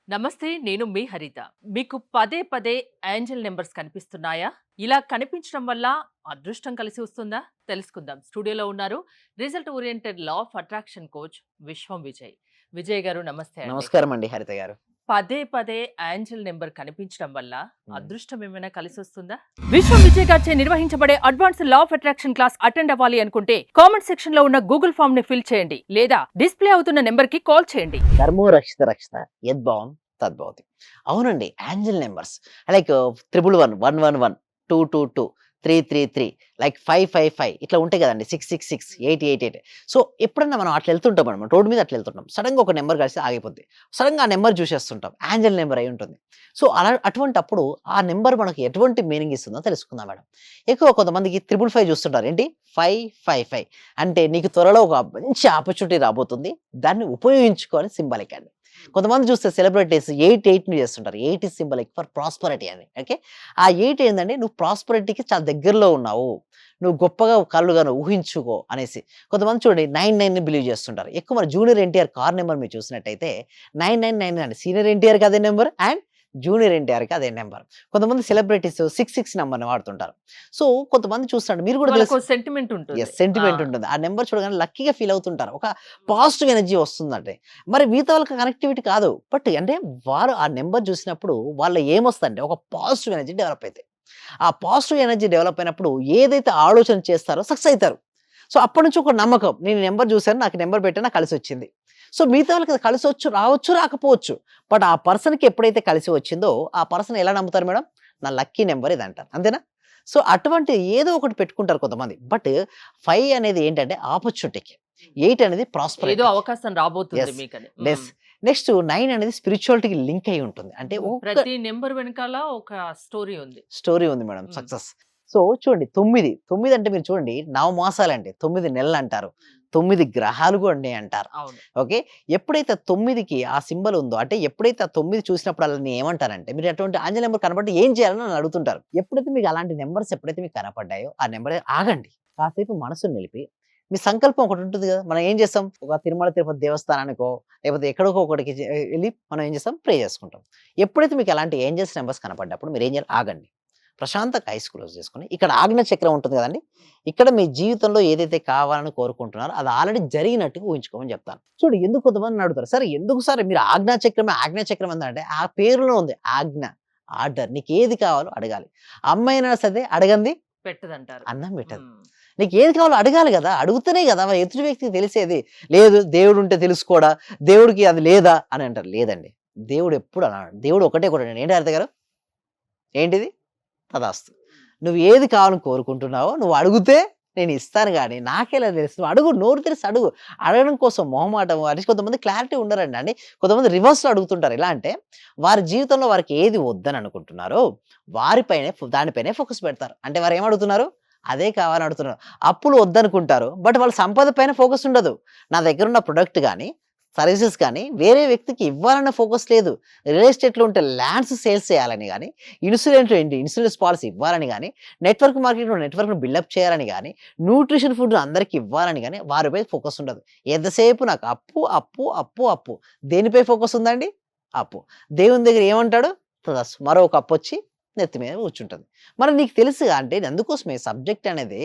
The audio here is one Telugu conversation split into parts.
నమస్తే. నేను మీ హరిత. మీకు పదే పదే ఏంజెల్ నంబర్స్ కనిపిస్తున్నాయా? ఇలా కనిపించడం వల్ల అదృష్టం కలిసి వస్తుందా? తెలుసుకుందాం. స్టూడియోలో ఉన్నారు result oriented law of attraction coach విశ్వం విజయ్. విజయ్ గారు నమస్తే అండి. నమస్కారం అండి హరిత గారు. పదే పదే ఏంజెల్ నెంబర్ కనిపించడం వల్ల హ్మ్. అదృష్టం ఏమైనా కలిసి వస్తుందా? విశ్వం విజయ్ గారిచే నిర్వహించబడే advanced law of attraction class attend అవ్వాలి అనుకుంటే కామెంట్ సెక్షన్ లో ఉన్న గూగుల్ ఫామ్ ని ఫిల్ చేయండి లేదా డిస్ప్లే అవుతున్న నెంబర్ కి కాల్ చేయండి. ధర్మో రక్షిత రక్షిత యద్భావం తద్భవతి. అవునండి. ఏంజెల్ నంబర్స్ లైక్ 111, 111, 222, 333, లైక్ 555 ఇట్లా ఉంటాయి కదండీ. 666, 888. సో ఎప్పుడన్నా మనం అట్లా వెళ్తుంటాం అనమాట. రోడ్డు మీద అట్లా వెళ్తుంటాం. సడన్‌గా ఒక నెంబర్ కలిసి ఆగిపోద్ది. సడన్‌గా ఆ నెంబర్ చూసేస్తుంటాం. ఏంజెల్ నెంబర్ అయి ఉంటుంది. సో అటువంటప్పుడు ఆ నెంబర్ మనకు ఎటువంటి మీనింగ్ ఇస్తుందో తెలుసుకుందాం మేడం. ఎక్కువ కొంతమందికి 555 చూస్తుంటారు. ఏంటి 555 అంటే నీకు త్వరలో ఒక మంచి ఆపర్చునిటీ రాబోతుంది. దాన్ని ఉపయోగించుకో అని సింబాలిక్ అండి. కొంతమంది చూస్తే సెలబ్రిటీస్ 88ని చేస్తుంటారు. 8 ఈజ్ సింబాలిక్ ఫర్ ప్రాస్పరిటీ అని. ఓకే. ఆ 8 ఏందంటే నువ్వు ప్రాస్పరిటీకి చాలా దగ్గరలో ఉన్నావు. నువ్వు గొప్పగా కలలుగను ఊహించుకో అనేసి. కొంతమంది చూడండి 99ని బిలీవ్ చేస్తుంటారు. ఎక్కువ మన జూనియర్ ఎన్టీఆర్ కార్ నెంబర్ మీరు చూసినట్టయితే 999 అండి. సీనియర్ ఎన్టీఆర్‌కి అదే నెంబర్ అండ్ జూనియర్ ఎన్టీఆర్‌కి అదే నెంబర్. కొంతమంది సెలబ్రిటీస్ 66 నంబర్‌ని వాడుతుంటారు. సో కొంతమంది చూస్తాండి మీరు కూడా వాళ్ళకో తెలుసు. సెంటిమెంట్ ఉంటుంది. ఆ! సెంటిమెంట్ ఉంటుంది. ఆ నంబర్ చూడగానే లక్కీగా ఫీల్ అవుతుంటారు. ఒక పాజిటివ్ ఎనర్జీ వస్తుందంటే. మరి మిగతా వాళ్ళకి కనెక్టివిటీ కాదు. బట్ అంటే వారు ఆ నంబర్ చూసినప్పుడు వాళ్ళ ఏమొస్తదంటే ఒక పాజిటివ్ ఎనర్జీ డెవలప్ అయితాయి. ఆ పాజిటివ్ ఎనర్జీ డెవలప్ అయినప్పుడు ఏదైతే ఆలోచన చేస్తారో సక్సెస్ అయితారు. సో అప్పటినుంచి ఒక నమ్మకం. నేను ఈ నంబర్ చూసాను. నాకు నంబర్ పెట్టాను. నాకు కలిసొచ్చింది. సో మిగతా వాళ్ళకి అది కలిసొచ్చు, రావచ్చు, రాకపోవచ్చు. బట్ ఆ పర్సన్‌కి ఎప్పుడైతే కలిసి వచ్చిందో ఆ పర్సన్ ఎలా నమ్ముతారు మేడం? నా లక్కీ నంబర్ ఇది అంటారు. అంతేనా? సో అటువంటి ఏదో ఒకటి పెట్టుకుంటారు కొంతమంది. బట్ 5 అనేది ఏంటంటే ఆపర్చునిటీకి. 8 అనేది ఏదో ప్రాస్పెరిటీకి. అవకాశం రాబోతుంది యెస్. మీకని. నెక్స్ట్ 9 అనేది స్పిరిచువాలిటీకి లింక్ అయ్యి ఉంటుంది. అంటే ఒక్క ప్రతి నంబర్ వెనకాల ఒక స్టోరీ ఉంది. స్టోరీ ఉంది మేడం. హ్మ్. సక్సెస్. సో చూడండి 9 అంటే మీరు చూడండి నవమాసాలండి. 9 నెలలంటారు. 9 గ్రహాలు కూడా ఉన్నాయి అంటారు. అవును. ఓకే. ఎప్పుడైతే 9కి ఆ సింబల్ ఉందో అంటే ఎప్పుడైతే ఆ 9 చూసినప్పుడల్లా నేనేమంటానంటే మీరు అటువంటి ఆంజనేయ నెంబర్ కనపడితే ఏం చేయాలని నన్ను అడుగుతుంటారు. ఎప్పుడైతే మీకు అలాంటి నంబర్స్ ఎప్పుడైతే మీకు కనపడ్డాయో ఆ నంబర్ ఆగండి. కాసేపు మనసుని నిలిపి మీ సంకల్పం ఒకటి ఉంటుంది కదా! మనం ఏం చేస్తాం? ఒక తిరుమల తిరుపతి దేవస్థానానికో లేకపోతే ఎక్కడికో ఒకడికి ఎళ్లి మనం ఏం చేస్తాం? ప్రే చేసుకుంటాం. ఎప్పుడైతే మీకు అలాంటి ఏంజెల్స్ నంబర్స్ కనపడ్డప్పుడు మీరేం చేయాలి? ఆగండి. ప్రశాంతంగా ఐస్ క్లోజ్ చేసుకొని ఇక్కడ ఆజ్ఞ చక్రం ఉంటుంది కదండీ! ఇక్కడ మీ జీవితంలో ఏదైతే కావాలని కోరుకుంటున్నారో అది ఆల్రెడీ జరిగినట్టుగా ఊహించుకోమని చెప్తాను. చూడు ఎందుకు కొంతమంది అడుగుతారు. సరే ఎందుకు సార్ మీరు ఆజ్ఞా చక్రం ఏందంటే ఆ పేరులో ఉంది ఆజ్ఞ, ఆర్డర్. నీకు ఏది కావాలో అడగాలి. అమ్మైనా సరే అడగంది పెట్టదంటారు. అన్నం పెట్టదు. హ్మ్. నీకు ఏది కావాలో అడగాలి గదా! అడుగుతేనే గదా! మరి ఎదుటి వ్యక్తికి తెలిసేది. లేదు దేవుడుంటే తెలుసుకోడా? దేవుడికి అది లేదా? అని అంటారు. లేదండి. దేవుడు ఎప్పుడు అలా అనడు. దేవుడు ఒకటే ఒకటండి. ఏంటి హరిత గారు? ఏంటిది? తదాస్తు. నువ్వు ఏది కావాలని కోరుకుంటున్నావో నువ్వు అడుగుతే నేను ఇస్తాను గానీ, నాకెలా తెలుసు? నువ్వు అడుగు. నోరు తెరిసి అడుగు. అడగడం కోసం మొహమాటం అంటే కొంతమంది క్లారిటీ ఉండరండి. అండి కొంతమంది రివర్స్‌లో అడుగుతుంటారు. ఎలా అంటే వారి జీవితంలో వారికి ఏది వద్దని అనుకుంటున్నారో వారిపైనే దానిపైనే ఫోకస్ పెడతారు. అంటే వారు ఏం అడుగుతున్నారు? అదే కావాలని అడుగుతున్నారు. అప్పులు వద్దనుకుంటారు. బట్ వాళ్ళ సంపద పైన ఫోకస్ ఉండదు. నా దగ్గరున్న ప్రొడక్ట్ గాని, సర్వీసెస్ గాని వేరే వ్యక్తికి ఇవ్వాలన్న ఫోకస్ లేదు. రియల్ ఎస్టేట్‌లో ఉంటే ల్యాండ్స్ సేల్స్ చేయాలని గాని, ఇన్సూరెన్స్ పాలిసీ ఇవ్వాలని గాని, నెట్వర్క్ మార్కెట్‌లో నెట్వర్క్‌ని బిల్డప్ చేయాలని గాని, న్యూట్రిషన్ ఫుడ్ అందరికి ఇవ్వాలని గాని వారిపై ఫోకస్ ఉండదు. ఎంతసేపు నాకు అప్పు, అప్పు, అప్పు, అప్పు. దేనిపై ఫోకస్ ఉందండి? అప్పు. దేవుని దగ్గర ఏమంటాడు? తదాస్తు. మరో కప్పొచ్చి నెత్తి మీద కూర్చుంటది. మరి నీకు తెలుసుగా అంటే అందుకోసమే సబ్జెక్ట్ అనేది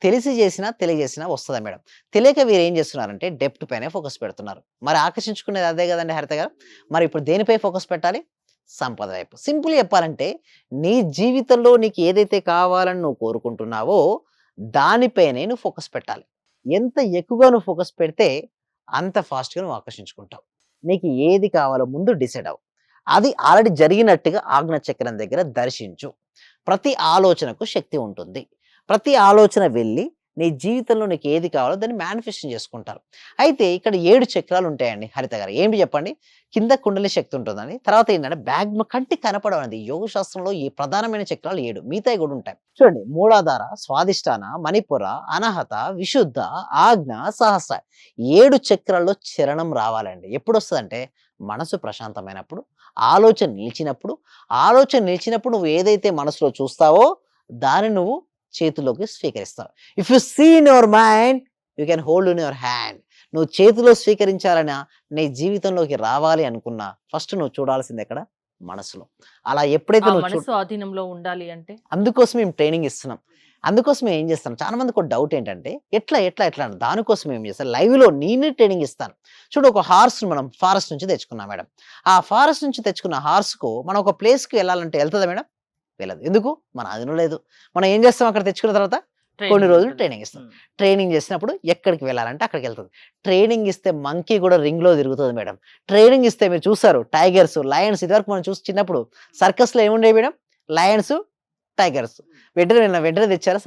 తెలిసి చేసినా, తెలియజేసినా వస్తదా మేడం. తెలియక వీరేం చేస్తున్నారంటే డెప్త్ పైనే ఫోకస్ పెడుతున్నారు. మరి ఆకర్షించుకునేది అదే గదండీ హరిత గారు. మరి ఇప్పుడు దేనిపై ఫోకస్ పెట్టాలి? సంపద వైపు. సింపుల్‌గా చెప్పాలంటే నీ జీవితంలో నీకు ఏదైతే కావాలని నువ్వు కోరుకుంటున్నావో దానిపైనే నువ్వు ఫోకస్ పెట్టాలి. ఎంత ఎక్కువగా నువ్వు ఫోకస్ పెడితే అంత ఫాస్ట్‌గా నువ్వు ఆకర్షించుకుంటావు. నీకు ఏది కావాలో ముందు డిసైడ్ అవ్వు. అది ఆల్రెడీ జరిగినట్టుగా ఆజ్ఞ చక్రం దగ్గర దర్శించు. ప్రతి ఆలోచనకు శక్తి ఉంటుంది. ప్రతి ఆలోచన వెళ్ళి నీ జీవితంలో నీకు ఏది కావాలో దాన్ని మేనిఫెస్షన్ చేసుకుంటారు. అయితే ఇక్కడ 7 చక్రాలు ఉంటాయండి హరిత గారు. ఏంటి చెప్పండి? కింద కుండలి శక్తి ఉంటుందండి. తర్వాత ఏంటంటే కంటికి కనపడవనేది యోగ శాస్త్రంలో ఈ ప్రధానమైన చక్రాలు 7 మిగతాయి కూడా ఉంటాయి. చూడండి మూలాధార, స్వాదిష్టాన, మణిపుర, అనాహత, విశుద్ధ, ఆజ్ఞ, సహస్ర 7 చక్రాల్లో చరణం రావాలండి. ఎప్పుడొస్తదంటే మనసు ప్రశాంతమైనప్పుడు, ఆలోచన నిలిచినప్పుడు నువ్వు ఏదైతే మనసులో చూస్తావో దాన్ని నువ్వు చేతిలోకి స్వీకరిస్తావు. If you see in your mind you can hold in your hand. నువ్వు చేతిలో స్వీకరించాలనా, నీ జీవితంలోకి రావాలి అనుకున్నా ఫస్ట్ నువ్వు చూడాల్సింది ఎక్కడ? మనసులో. అలా ఎప్పుడైతే ఆ నువ్వు మనసు ఆధీనంలో ఉండాలి అంటే? అందుకోసం మేము ట్రైనింగ్ ఇస్తున్నాం. అందుకోసమే ఏం చేస్తాం, చాలా మందికి ఒక డౌట్ ఏంటంటే, ఎట్లా అని దానికోసం ఏం చేస్తాను, లైవ్‌లో నేనే ట్రైనింగ్ ఇస్తాను. చూడు, ఒక హార్స్‌ని మనం ఫారెస్ట్ నుంచి తెచ్చుకున్నాం మేడం. ఆ ఫారెస్ట్ నుంచి తెచ్చుకున్న హార్స్‌కు మనం ఒక ప్లేస్‌కి వెళ్ళాలంటే ఎళ్తదా మేడం? వెళ్ళదు. ఎందుకు? మన అదును లేదు. మనం ఏం చేస్తాం, అక్కడ తెచ్చుకున్న తర్వాత కొన్ని ట్రైనింగ్ రోజులు ఉంటది. ట్రైనింగ్ ఇస్తాం. హ్మ్. ట్రైనింగ్ చేసినప్పుడు ఎక్కడికి వెళ్ళాలంటే అక్కడికెళ్తది. ట్రైనింగ్ ఇస్తే మంకీ కూడా రింగ్‌లో తిరుగుతది మేడం. ట్రైనింగ్ ఇస్తే మీరు చూసారు, టైగర్స్, లయన్స్ ఇదివరకు మనం చూసి చిన్నప్పుడు సర్కస్‌లో ఏముండేవి మేడం? Lions, tigers. వెంటనే తెచ్చారు.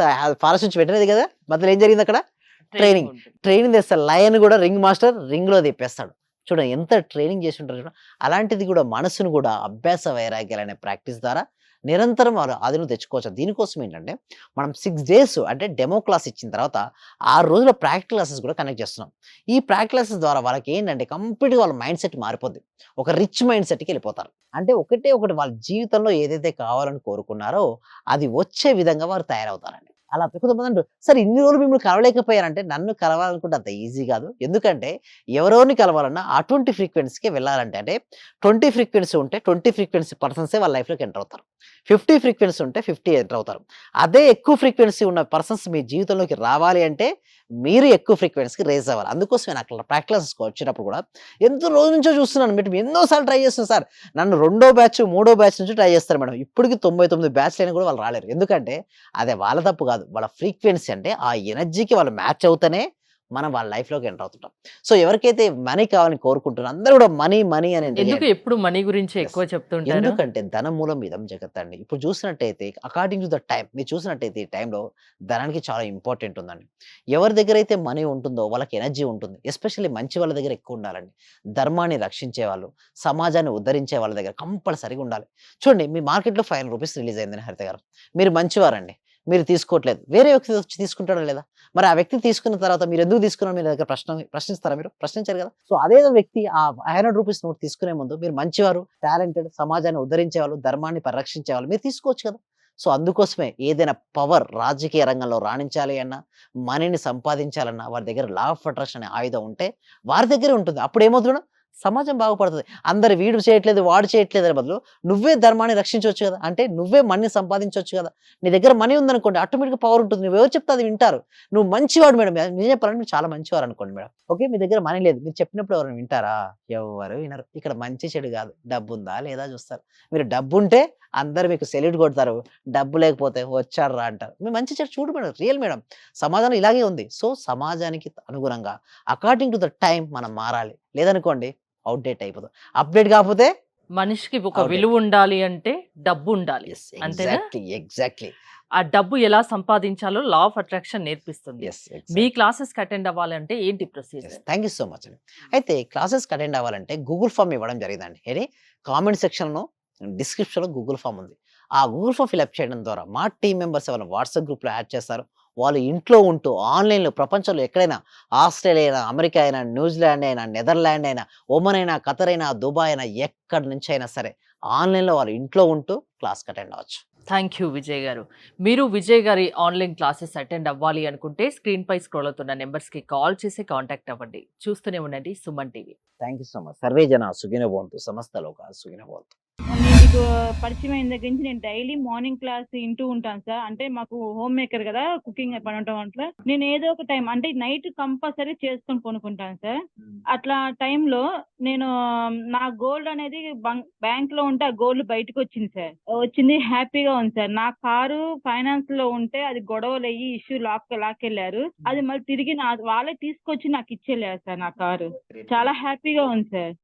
ఫారెస్ట్ నుంచి వెంటనే కదా! మధ్యలో ఏం జరిగిందక్కడ? Training training. ఉంటుంది. ట్రైనింగ్ తెస్తారు. లయన్ గూడా రింగ్ మాస్టర్ రింగ్‌లో తిప్పేస్తాడు. చూడండి ఎంత ట్రైనింగ్ చేసుంటారు చూడండి. అలాంటిది గూడా మనసును గూడా అభ్యాస వైరాగ్యాలనే ప్రాక్టీస్ ద్వారా నిరంతరం వారు అదును తెచ్చుకోవచ్చు. దీనికోసం ఏంటంటే, మనం 6 డేస్ అంటే డెమో క్లాస్ ఇచ్చిన తర్వాత 6 రోజుల ప్రాక్టికల్ క్లాసెస్ కూడా కండక్ట్ చేస్తున్నాం. ఈ ప్రాక్టికల్ క్లాసెస్ ద్వారా వాళ్ళకేంటంటే కంప్లీట్‌గా వాళ్ళ మైండ్ సెట్ మారిపోద్ది. ఒక రిచ్ మైండ్ సెట్‌కెళ్ళిపోతారు. అంటే ఒకటే ఒకటి వాళ్ళ జీవితంలో ఏదైతే కావాలని కోరుకున్నారో అది వచ్చే విధంగా వారు తయారవుతారండి. అలా కొంతమందంటారు, "సార్ ఇన్ని రోజులు మిమ్మల్ని కలవలేకపోయారంటే." నన్ను కలవాలనుకుంటే అంత ఈజీ గాదు. ఎందుకంటే ఎవరెవరిని కలవాలన్నా అటువంటి ఫ్రీక్వెన్సీకే వెళ్ళాలంటే, అంటే 20 ఫ్రీక్వెన్సీ ఉంటే 20 ఫ్రీక్వెన్సీ పర్సన్సే వాళ్ళ లైఫ్‌లోకి ఎంటర్ అవుతారు. 50 ఫ్రీక్వెన్సీ ఉంటే 50 ఎంటర్ అవుతారు. అదే ఎక్కువ ఫ్రీక్వెన్సీ ఉన్న పర్సన్స్ మీ జీవితంలోకి రావాలి అంటే మీరు ఎక్కువ ఫ్రీక్వెన్సీకి రైజ్ అవ్వాలి. అందుకోసం నేను అట్లా ప్రాక్టికల్ క్లాసెస్‌కి వచ్చేటప్పుడు కూడా ఎంతో రోజుల నుంచో చూస్తున్నాను. ఎన్నో సార్లు ట్రై చేస్తున్నా సార్. నన్ను రెండో బ్యాచ్, మూడో బ్యాచ్ నుంచి ట్రై చేస్తారు మేడం. ఇప్పటికి 99 బ్యాచ్‌లైనా కూడా వాళ్ళు రాలేరు. ఎందుకంటే అది వాళ్ళ తప్పు కాదు. వాళ్ళ ఫ్రీక్వెన్సీ అంటే ఆ ఎనర్జీకి వాళ్ళు మ్యాచ్ అవుతేనే మనం వాళ్ళ లైఫ్‌లోకి ఎంటర్ అవుతుంటాం. సో, ఎవరికైతే మనీ కావాలని కోరుకుంటున్నారో అందరూ కూడా మనీ అని ఎందుకు చేయండి. ఎప్పుడు మనీ గురించే యెస్. ఎక్కువ చెప్తుంటారు? ఎందుకంటే ధనం మూలం ఇదం జగత్ అండి. ఇప్పుడు చూసినట్టయితే అకార్డింగ్ టు ద టైమ్ మీరు చూసినట్టయితే ఈ టైంలో ధనానికి చాలా ఇంపార్టెంట్ ఉందండి. ఎవరి దగ్గరైతే మనీ ఉంటుందో వాళ్ళకి ఎనర్జీ ఉంటుంది. ఎస్పెషల్లీ మంచి వాళ్ళ దగ్గర ఎక్కువ ఉండాలండి. ధర్మాన్ని రక్షించేవాళ్ళు, సమాజాన్ని ఉద్ధరించే వాళ్ళ దగ్గర కంపల్సరీగా ఉండాలి. చూడండి, మీ మార్కెట్‌లో రూ. 500 రిలీజ్ అయిందని హరిత గారు. మీరు మంచివారండి. మీరు తీసుకోవట్లేదు. వేరే వ్యక్తి వచ్చి తీసుకుంటాడా లేదా? మరి ఆ వ్యక్తి తీసుకున్న తర్వాత మీరెందుకు తీసుకున్నారో మీ దగ్గర ప్రశ్నిస్తారా మీరు? ప్రశ్నించరు కదా! సో, అదే వ్యక్తి ఆ రూ. 500 నోట్ తీసుకునే ముందు మీరు మంచివారు, టాలెంటెడ్, సమాజాన్ని ఉద్ధరించేవాళ్ళు, ధర్మాన్ని పరిరక్షించేవాళ్ళు మీరు తీసుకోవచ్చు కదా! సో, అందుకోసమే ఏదైనా పవర్ రాజకీయ రంగంలో రాణించాలి అన్నా, మనీని సంపాదించాలన్నా వారి దగ్గర లా ఆఫ్ అట్రాక్షన్ అనే ఆయుధం ఉంటే వారి దగ్గరే ఉంటుంది. అప్పుడేమవుతుంది మేడం? సమాజం బాగుపడతది. అందరు వీడు చేయట్లేదు, వాడు చేయట్లేదు అనే బదులు నువ్వే ధర్మాన్ని రక్షించొచ్చు కదా! అంటే నువ్వే మనీని సంపాదించొచ్చు కదా! నీ దగ్గర మనీ ఉందనుకోండి, ఆటోమేటిక్‌గా పవర్ ఉంటుంది. నువ్వెవరు చెప్తే అది వింటారు. నువ్వు మంచివాడు మేడం. నిజం చెప్పాలంటే మీరు చాలా మంచివారనుకోండి మేడం. ఓకే. మీ దగ్గర మనీ లేదు. మీరు చెప్పినప్పుడు ఎవరైనా వింటారా? ఎవ్వరు వినరు. ఇక్కడ మంచి చెడు కాదు. డబ్బుందా లేదా చూస్తారు. మీరు డబ్బుంటే అందరూ మీకు సెల్యూట్ కొడతారు. డబ్బు లేకపోతే వచ్చాడురా అంటారు. మీరు మంచి చెడు చూడు మేడం. Real madam. సమాజంలో ఇలాగే ఉంది. సో, సమాజానికి అనుగుణంగా అకార్డింగ్ టు ద టైమ్ మనం మారాలి. లేదనుకోండి ఔట్‌డేట్ అయిపోతాం. అప్‌డేట్ కాకపోతే మనిషికి ఒక ఔట్‌డేట్. విలువ ఉండాలి అంటే డబ్బుండాలి. యెస్. అంతేనా? ఎగ్జాక్ట్‌లీ. ఆ డబ్బు ఎలా సంపాదించాలో లా ఆఫ్ అట్రాక్షన్ నేర్పిస్తుంది. యెస్. Me exactly. క్లాసెస్‌కి అటెండ్ అవ్వాలంటే ఏంటి yes. Procedure? Thank you so much అండి. అయితే క్లాసెస్‌కి అటెండ్ అవ్వాలంటే గూగుల్ ఫార్మ్ ఇవ్వడం జరిగిందండి. ఏది కామెంట్ సెక్షన్‌లో, డిస్క్రిప్షన్‌లో గూగుల్ ఫార్మ్ ఉంది. ఆ గూగుల్ ఫార్మ్ ఫిల్ అప్ చేయడం ద్వారా మా టీమ్ మెంబర్స్ ఎవరైనా వాట్సాప్ గ్రూప్‌లో యాడ్ చేస్తారు. వాళ్ళు ఇంట్లో ఉంటూ ఆన్‌లైన్‌లో ప్రపంచంలో ఎక్కడైనా, ఆస్ట్రేలియా అయినా, అమెరికా అయినా, న్యూజిలాండ్ అయినా, నెదర్లాండ్ అయినా, ఒమన్ అయినా, ఖతర్ అయినా, దుబాయ్ అయినా, ఎక్కడి నుంచైనా సరే ఆన్‌లైన్‌లో వాళ్ళు ఇంట్లో ఉంటూ క్లాస్‌కి అటెండ్ అవ్వచ్చు. థ్యాంక్ యూ విజయ్ గారు. మీరు విజయ్ గారి ఆన్‌లైన్ క్లాసెస్ అటెండ్ అవ్వాలి అనుకుంటే స్క్రీన్‌పై స్క్రోల్ అవుతున్న నంబర్స్‌కి కాల్ చేసి కాంటాక్ట్ అవ్వండి. చూస్తూనే ఉండండి Suman TV. Thank you so much. Survey జన సుఖినో భవంతు. సమస్త లోకా సుఖినో భవంతు. నేను మీకు పరిచయం అయిన దగ్గర నుంచి నేను డైలీ మార్నింగ్ క్లాస్ వింటూ ఉంటాను సార్. అంటే మాకు హోమ్ మేకర్ కదా, కుకింగ్ పని ఉండటం వల్ల నేను ఏదో ఒక టైం అంటే నైట్ కంపల్సరీ చేసుకొని కొనుక్కుంటాను సార్. అట్లా టైంలో నేను నా గోల్డ్ అనేది బ్యాంక్ లో ఉంటే ఆ గోల్డ్ బయటకు వచ్చింది సార్. వచ్చింది, హ్యాపీగా ఉంది సార్. నా కారు ఫైనాన్స్ లో ఉంటే అది గొడవలు అయ్యి ఇష్యూ లాక్కెళ్ళారు. అది మళ్ళీ తిరిగి వాళ్ళే తీసుకొచ్చి నాకు ఇచ్చేళ్ళారు సార్ నా కారు. చాలా హ్యాపీగా ఉంది సార్.